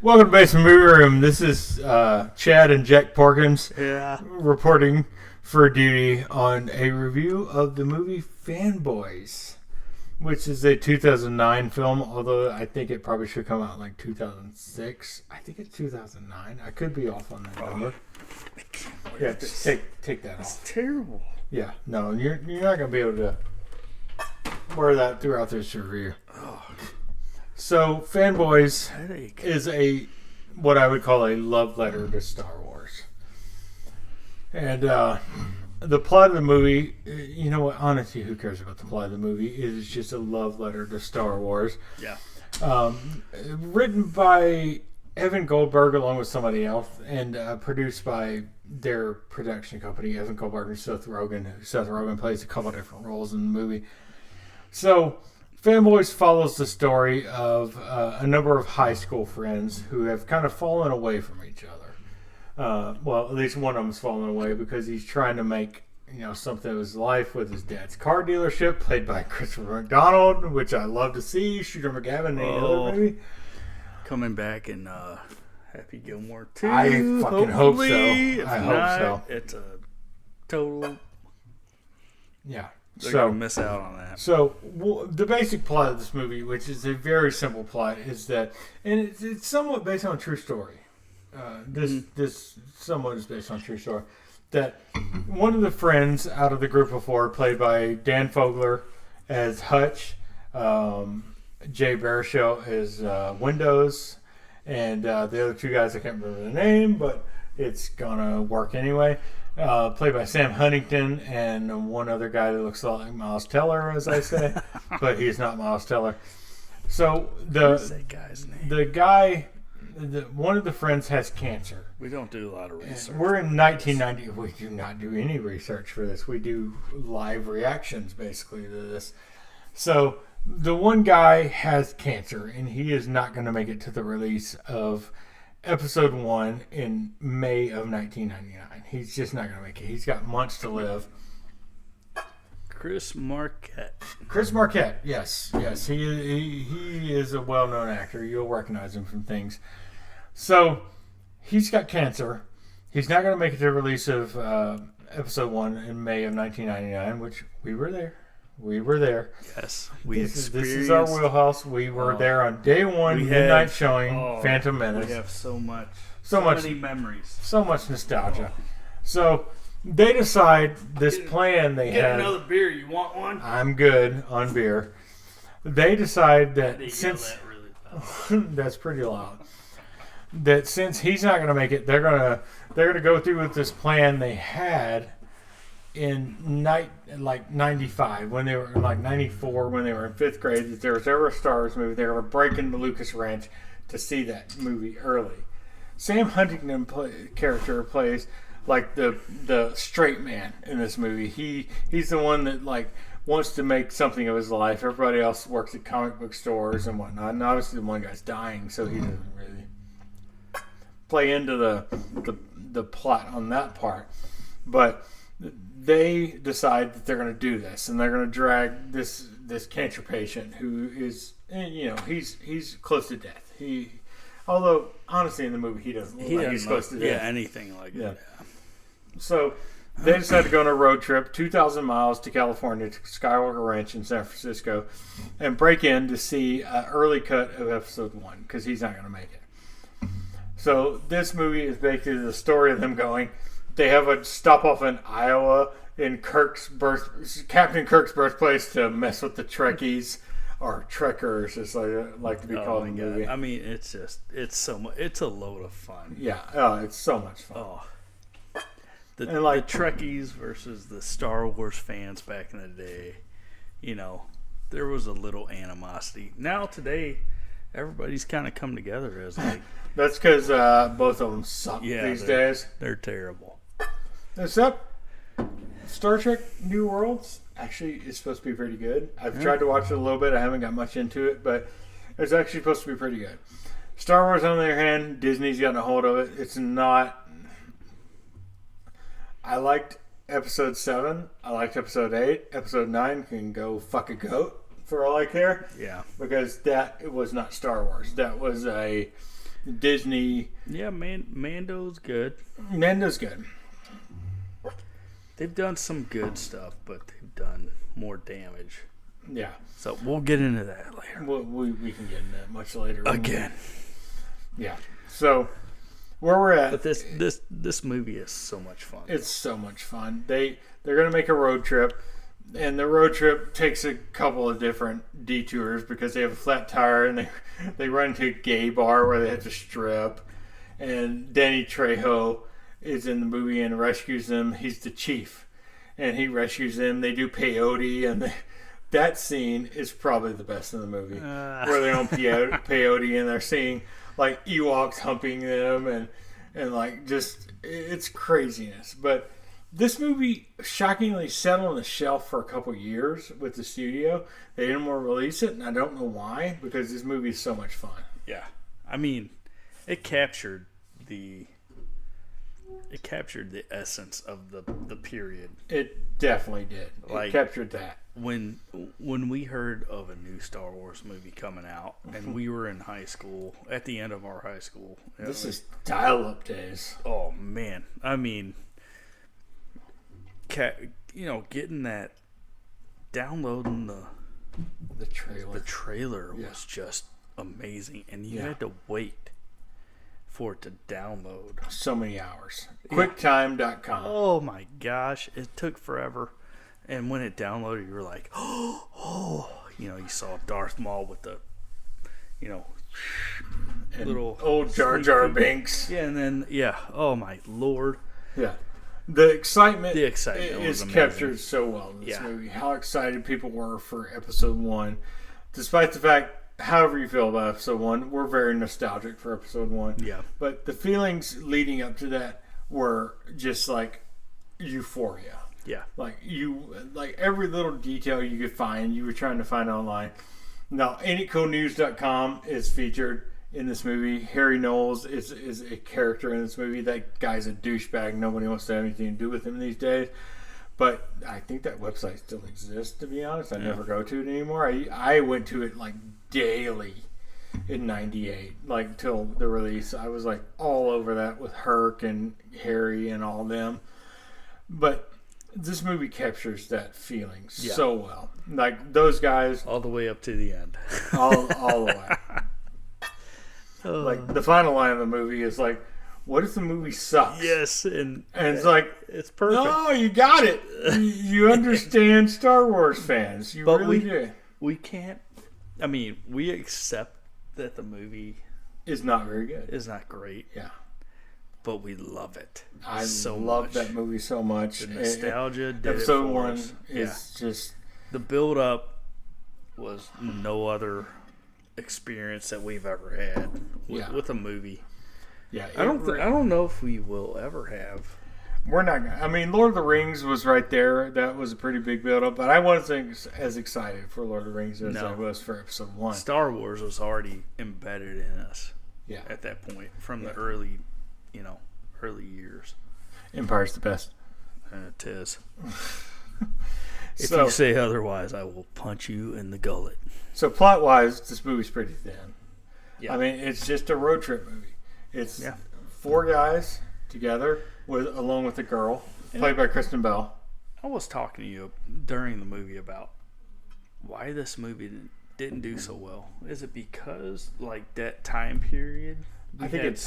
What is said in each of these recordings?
Welcome to Basement Movie Room. This is Chad and Jack Porkins reporting for duty on a review of the movie Fanboys, which is a 2009 film, although I think it probably should come out in like 2006. I think it's 2009. I could be off on that number. Yeah, take that off. It's terrible. Yeah, no, you're not going to be able to wear that throughout this review. Oh. So, Fanboys Headache. is what I would call a love letter to Star Wars. And the plot of the movie, you know what, honestly, who cares about the plot of the movie? It is just a love letter to Star Wars. Yeah. Written by Evan Goldberg along with somebody else, and produced by their production company, Evan Goldberg and Seth Rogen. Seth Rogen plays a couple different roles in the movie. So, Fanboys follows the story of a number of high school friends who have kind of fallen away from each other. Well, at least one of them's fallen away because he's trying to make something of his life with his dad's car dealership, played by Christopher McDonald, which I love to see. Shooter McGavin in the other movie. Coming back in Happy Gilmore 2. I fucking hope so. If I not, hope so. It's a total... Yeah. They're going to miss out on that. So, the basic plot of this movie, which is a very simple plot, is that, and it's somewhat based on a true story. This somewhat is based on a true story. That one of the friends out of the group of four, played by Dan Fogler as Hutch, Jay Baruchel as Windows, and the other two guys, I can't remember the name, but it's going to work anyway. Played by Sam Huntington and one other guy that looks a lot like Miles Teller, as I say, but he's not Miles Teller. So What's that guy's name? the guy, one of the friends has cancer. We don't do a lot of research. We're in 1990. We do not do any research for this. We do live reactions basically to this. So the one guy has cancer, and he is not going to make it to the release of Episode 1 in May of 1999. He's just not going to make it. He's got months to live. Chris Marquette. Chris Marquette, yes. He is a well-known actor. You'll recognize him from things. So, he's got cancer. He's not going to make it to the release of Episode 1 in May of 1999, which we were there. Yes, This is our wheelhouse. We were there on day one, midnight showing, Phantom Menace. We have so many memories. So much nostalgia. So they decide this plan they had. Get another beer. You want one? I'm good on beer. They decide that since that really loud. that's pretty loud. That since he's not going to make it, they're gonna go through with this plan they had in 95, when they were in 94, when they were in 5th grade, if there was ever a Star Wars movie, they were breaking the Lucas Ranch to see that movie early. Sam Huntington character plays like the straight man in this movie. He's the one that wants to make something of his life. Everybody else works at comic book stores and whatnot. And obviously the one guy's dying, so he doesn't really play into the plot on that part. But they decide that they're going to do this, and they're going to drag this cancer patient who is, he's close to death. Although honestly in the movie he doesn't look like he's close to death. Yeah, anything like that. So they decide to go on a road trip, 2,000 miles to California, to Skywalker Ranch in San Francisco, and break in to see an early cut of Episode 1 because he's not going to make it. So this movie is basically the story of them going. They have a stop off in Iowa in Captain Kirk's birthplace to mess with the Trekkies, or Trekkers, as I like to be called in the movie. I mean, it's a load of fun. Yeah, it's so much fun. Oh. The Trekkies versus the Star Wars fans back in the day, there was a little animosity. Now today, everybody's kind of come together as That's because both of them suck these days. They're terrible. Except Star Trek New Worlds actually is supposed to be pretty good. I've tried to watch it a little bit. I haven't got much into it, but it's actually supposed to be pretty good. Star Wars, on the other hand, Disney's gotten a hold of it. It's not... I liked Episode 7. I liked Episode 8. Episode 9 can go fuck a goat for all I care. Yeah. Because it was not Star Wars. That was a Disney. Yeah, Mando's good. Mando's good. They've done some good stuff, but they've done more damage. Yeah. So we'll get into that later. We can get into that much later. Again. Yeah. So where we're at. But this movie is so much fun. It's so much fun. They're gonna make a road trip, and the road trip takes a couple of different detours because they have a flat tire and they run into a gay bar where they have to strip. And Danny Trejo is in the movie and rescues them. He's the chief, and he rescues them. They do peyote, and that scene is probably the best in the movie, where they're on peyote and they're seeing like Ewoks humping them, and like just it's craziness. But this movie shockingly sat on the shelf for a couple years with the studio. They didn't want to release it, and I don't know why, because this movie is so much fun. Yeah, I mean, it captured the essence of the period. It definitely did. It captured that. When we heard of a new Star Wars movie coming out, and we were in high school, at the end of our high school. This is dial-up days. Oh, man. I mean, getting that, downloading the trailer. The trailer was just amazing, and you had to wait for it to download. So many hours. QuickTime.com. Oh my gosh, it took forever. And when it downloaded, you were like, oh, you saw Darth Maul with the, and little old Jar Jar Binks. Yeah, and then oh my Lord. Yeah. The excitement is captured so well in this movie. How excited people were for episode 1. Despite the fact, however you feel about episode 1, we're very nostalgic for episode 1. Yeah. But the feelings leading up to that were just like euphoria. Yeah. Like every little detail you could find, you were trying to find online. Now, AintItCoolNews.com is featured in this movie. Harry Knowles is a character in this movie. That guy's a douchebag. Nobody wants to have anything to do with him these days. But I think that website still exists, to be honest. I never go to it anymore. I went to it like daily in 98, like till the release. I was like all over that with Herc and Harry and all them. But this movie captures that feeling so well. Like those guys, all the way up to the end. all the way. Like the final line of the movie is like, "What if the movie sucks?" Yes, and it's like it's perfect. No, you got it. You understand Star Wars fans. You really do. We can't. I mean, we accept that the movie is not very good. Is not great. Yeah. But we love it. I love that movie so much. The nostalgia did episode it for 1 us. is just the build up was no other experience that we've ever had with a movie. Yeah, I don't know if we will ever have. We're not. I mean, Lord of the Rings was right there. That was a pretty big build up, but I wasn't as excited for Lord of the Rings as I was for episode 1. Star Wars was already embedded in us. Yeah. At that point, from the early years. Empire's the best. It is. If you say otherwise, I will punch you in the gullet. So plot-wise, this movie's pretty thin. Yeah. I mean, it's just a road trip movie. It's 4 guys together along with a girl, played by Kristen Bell. I was talking to you during the movie about why this movie didn't do so well. Is it because like that time period? I think it's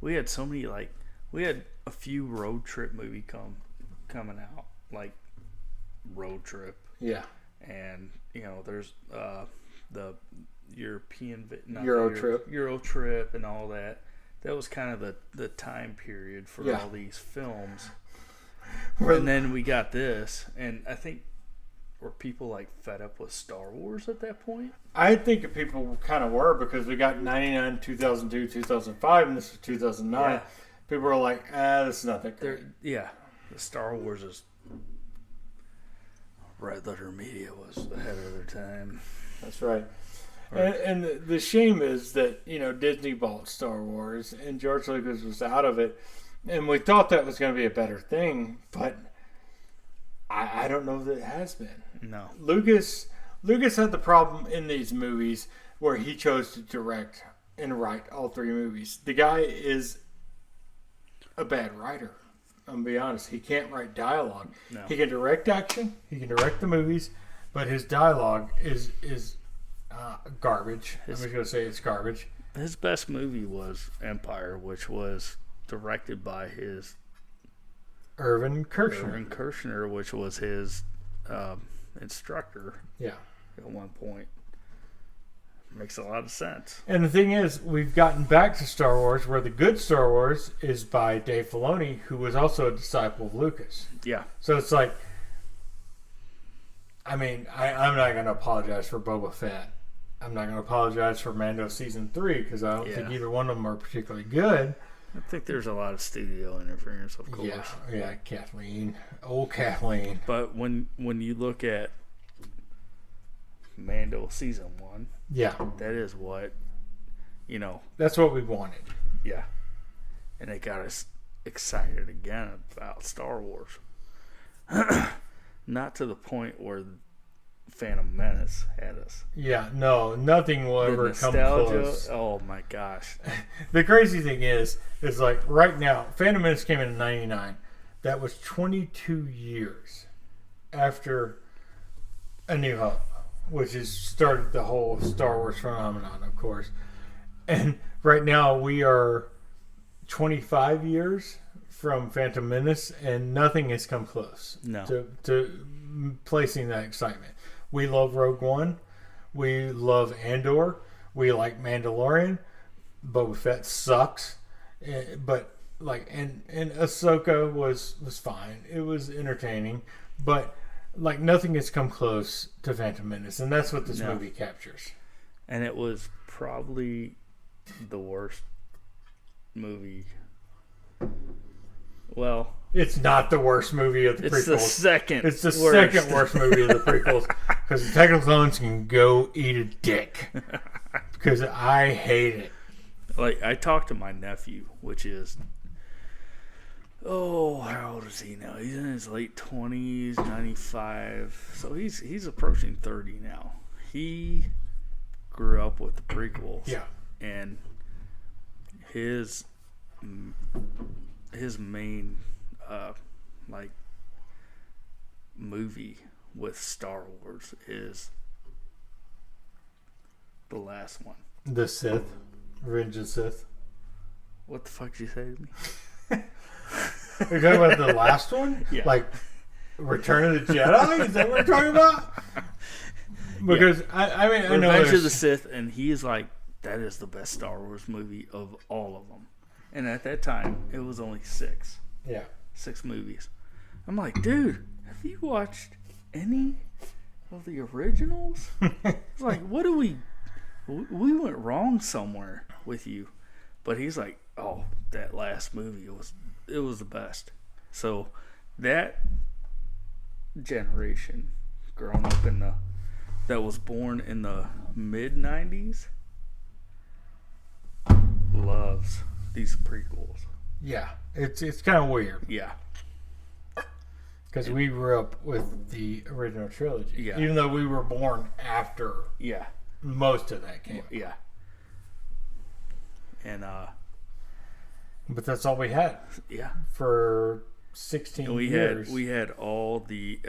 We had so many we had a few road trip movie coming out, like Road Trip. Yeah. And there's the European Euro Trip and all that. That was kind of the time period for all these films. And then we got this, and I think were people like fed up with Star Wars at that point? I think people kind of were, because we got 99, 2002, 2005, and this was 2009. Yeah. People were like, this is not that great. The Star Wars is... Red Letter Media was ahead of their time. That's right. And the shame is that, Disney bought Star Wars and George Lucas was out of it. And we thought that was going to be a better thing, but I don't know that it has been. No. Lucas had the problem in these movies where he chose to direct and write all 3 movies. The guy is a bad writer. I'm going to be honest. He can't write dialogue. No. He can direct action. He can direct the movies. But his dialogue is garbage. I'm just going to say it's garbage. His best movie was Empire, which was directed by his Irvin Kershner. Irvin Kershner, which was his instructor. Yeah. At one point. Makes a lot of sense. And the thing is, we've gotten back to Star Wars, where the good Star Wars is by Dave Filoni, who was also a disciple of Lucas. Yeah. So it's like, I mean, I'm not going to apologize for Boba Fett. I'm not going to apologize for Mando Season 3, because I don't think either one of them are particularly good. I think there's a lot of studio interference, of course. Yeah, Kathleen. Old Kathleen. But when you look at Mando Season 1, yeah, that is what, that's what we wanted. Yeah. And it got us excited again about Star Wars. Not to the point where Phantom Menace had us. Yeah, no, nothing will ever come close. Oh my gosh. The crazy thing is like right now, Phantom Menace came in 99. That was 22 years after A New Hope, which has started the whole Star Wars phenomenon, of course. And right now we are 25 years from Phantom Menace, and nothing has come close to placing that excitement. We love Rogue One. We love Andor. We like Mandalorian. Boba Fett sucks. But and Ahsoka was fine. It was entertaining. But nothing has come close to Phantom Menace, and that's what this movie captures. And it was probably the worst movie. Well, it's not the worst movie of the prequels. It's the second. It's the second worst movie of the prequels, because the Attack of the Clones can go eat a dick. Because I hate it. I talked to my nephew, which is, how old is he now? He's in his late 20s, 95. So he's approaching 30 now. He grew up with the prequels. Yeah. And his main movie with Star Wars is the last one. The Sith. Revenge of the Sith. What the fuck did you say to me? You're talking about the last one? Yeah. Return of the Jedi? Is that what we're talking about? Because I know Revenge of the Sith, and he is like, that is the best Star Wars movie of all of them. And at that time, it was only 6. Yeah. 6 movies. I'm like, dude, have you watched any of the originals? It's like, what do we went wrong somewhere with you? But he's like, oh, that last movie, it was the best. So that generation growing up that was born in the mid 90s loves these prequels. Yeah, it's kind of weird. Yeah. Because we grew up with the original trilogy. Yeah. Even though we were born after most of that came. Yeah. And but that's all we had. Yeah. For 16 years. We had all the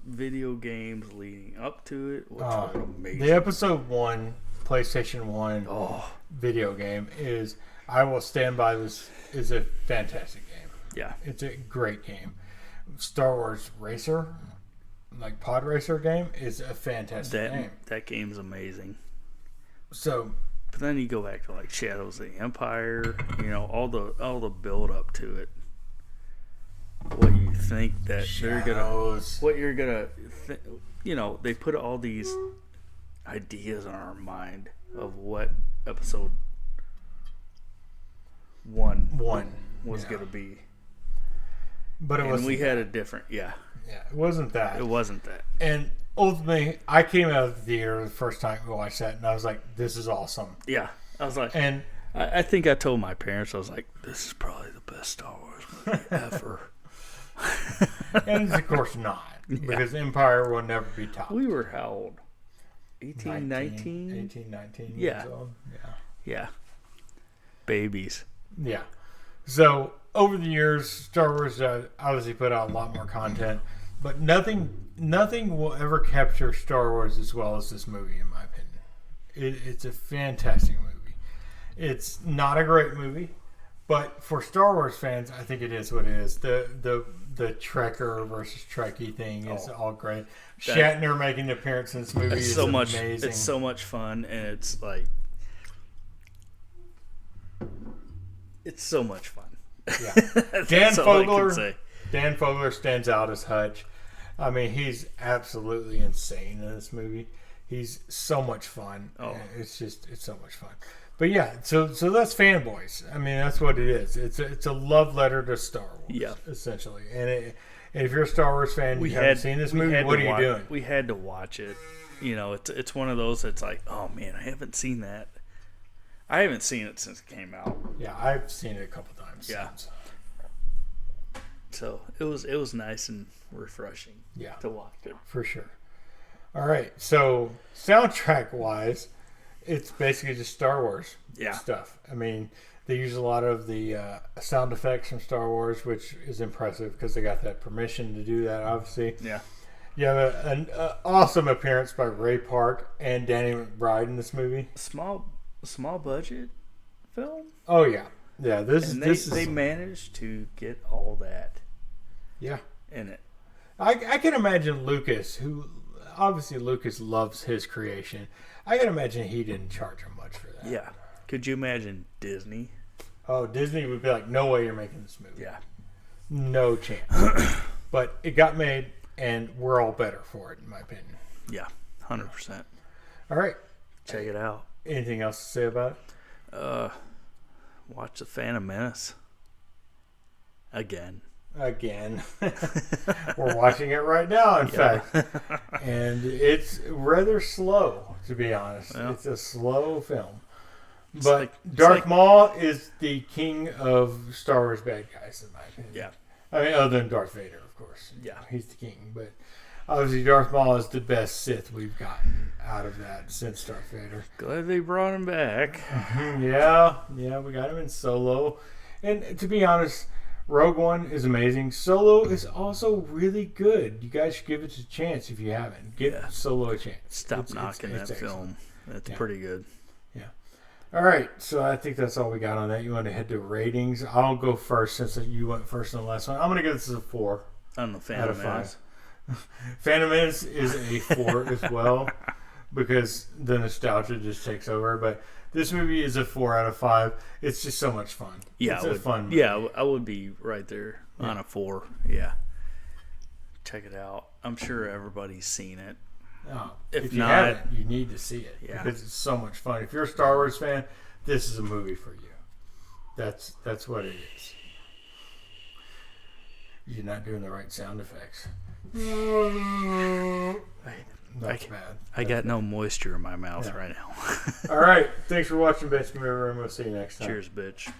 video games leading up to it, which was amazing. The episode 1 PlayStation 1 video game is, I will stand by this, is a fantastic game. Yeah. It's a great game. Star Wars Racer, Pod Racer game, is a fantastic game. That game's amazing. So, but then you go back to Shadows of the Empire, all the build up to it. What you think that they put all these ideas on our mind of what episode 1 was going to be. But it wasn't. We had a different, Yeah, it wasn't that. It wasn't that. And ultimately, I came out of the theater the first time we watched that, and I was like, this is awesome. Yeah. I was like, and I think I told my parents, I was like, this is probably the best Star Wars movie ever. And it's of course not, because Empire will never be topped. We were how old? 18, 19? 18, 19 years old. Yeah. Babies. Yeah. So over the years, Star Wars obviously put out a lot more content, but nothing will ever capture Star Wars as well as this movie, in my opinion. It's a fantastic movie. It's not a great movie, but for Star Wars fans, I think it is what it is. The Trekker versus Trekkie thing is all great. Shatner making an appearance in this movie is amazing. It's so much fun, and it's like it's so much fun. Yeah. That's all I can say. Dan Fogler stands out as Hutch. I mean, he's absolutely insane in this movie. He's so much fun. Oh. It's so much fun. But yeah, so that's Fanboys. I mean, that's what it is. It's a love letter to Star Wars, essentially. And if you're a Star Wars fan, you haven't seen this movie, what are you doing? We had to watch it. You know, it's one of those that's like, oh man, I haven't seen that. I haven't seen it since it came out. Yeah, I've seen it a couple times. Yeah. Since. So it was nice and refreshing. To watch it for sure. All right, so soundtrack wise, it's basically just Star Wars stuff. I mean, they use a lot of the sound effects from Star Wars, which is impressive because they got that permission to do that, obviously. Yeah. You have an awesome appearance by Ray Park and Danny McBride in this movie. Small budget film. Oh yeah, yeah. They managed to get all that. Yeah. In it. I can imagine Lucas, who obviously Lucas loves his creation. I can imagine he didn't charge him much for that. Yeah. Could you imagine Disney? Oh, Disney would be like, no way you're making this movie. Yeah. No chance. But it got made, and we're all better for it, in my opinion. Yeah, 100%. All right. Check it out. Anything else to say about it? Watch The Phantom Menace. Again. We're watching it right now, in fact. And it's rather slow, to be honest. Yeah. It's a slow film. But Darth Maul is the king of Star Wars bad guys, in my opinion. Yeah. I mean, other than Darth Vader, of course. Yeah. He's the king. But obviously, Darth Maul is the best Sith we've gotten out of that since Darth Vader. Glad they brought him back. Yeah, we got him in Solo. And to be honest, Rogue One is amazing. Solo is also really good. You guys should give it a chance if you haven't. Give Solo a chance. Stop knocking that film. That's pretty good. Yeah. All right, so I think that's all we got on that. You want to head to ratings? I'll go first since you went first on the last one. I'm going to give this a 4 on the Phantom Menace. Phantom Menace is a 4 as well because the nostalgia just takes over. But this movie is a 4 out of 5. It's just so much fun. Yeah, it's a fun movie. Yeah, I would be right there on a 4. Yeah, check it out. I'm sure everybody's seen it. Oh, if you haven't, you need to see it because it's so much fun. If you're a Star Wars fan, this is a movie for you. That's what it is. You're not doing the right sound effects. That's bad. I got no moisture in my mouth right now. All right. Thanks for watching Bitch Movie Room. We'll see you next time. Cheers, bitch.